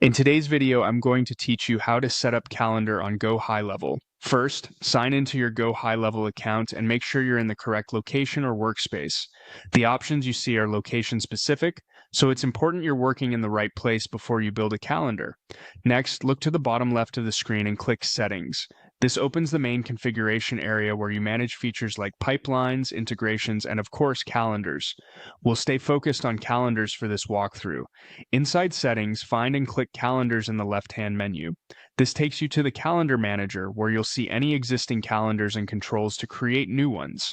In today's video, I'm going to teach you how to set up calendar on GoHighLevel. First, sign into your GoHighLevel account and make sure you're in the correct location or workspace. The options you see are location specific, so it's important you're working in the right place before you build a calendar. Next, look to the bottom left of the screen and click Settings. This opens the main configuration area where you manage features like pipelines, integrations, and of course, calendars. We'll stay focused on calendars for this walkthrough. Inside Settings, find and click Calendars in the left-hand menu. This takes you to the Calendar Manager, where you'll see any existing calendars and controls to create new ones.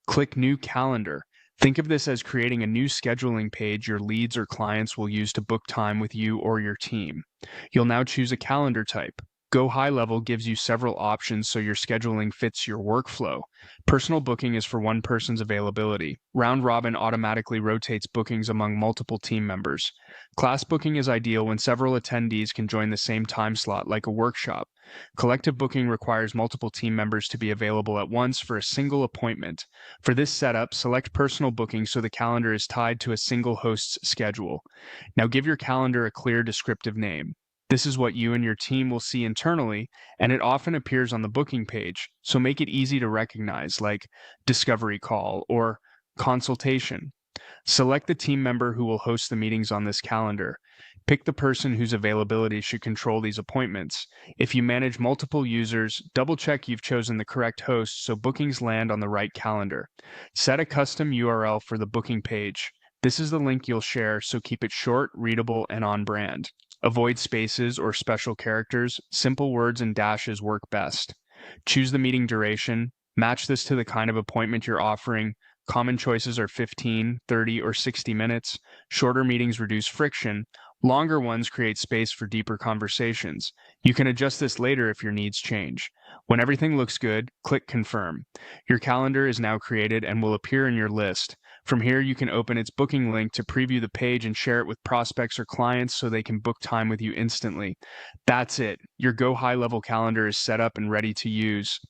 Click New Calendar. Think of this as creating a new scheduling page your leads or clients will use to book time with you or your team. You'll now choose a calendar type. GoHighLevel gives you several options so your scheduling fits your workflow. Personal booking is for one person's availability. Round Robin automatically rotates bookings among multiple team members. Class booking is ideal when several attendees can join the same time slot, like a workshop. Collective booking requires multiple team members to be available at once for a single appointment. For this setup, select personal booking so the calendar is tied to a single host's schedule. Now give your calendar a clear descriptive name. This is what you and your team will see internally, and it often appears on the booking page, so make it easy to recognize, like discovery call or consultation. Select the team member who will host the meetings on this calendar. Pick the person whose availability should control these appointments. If you manage multiple users, double-check you've chosen the correct host so bookings land on the right calendar. Set a custom URL for the booking page. This is the link you'll share, so keep it short, readable, and on brand. Avoid spaces or special characters. Simple words and dashes work best. Choose the meeting duration. Match this to the kind of appointment you're offering. Common choices are 15, 30, or 60 minutes. Shorter meetings reduce friction. Longer ones create space for deeper conversations. You can adjust this later if your needs change. When everything looks good, click Confirm. Your calendar is now created and will appear in your list. From here, you can open its booking link to preview the page and share it with prospects or clients so they can book time with you instantly. That's it. Your GoHighLevel calendar is set up and ready to use.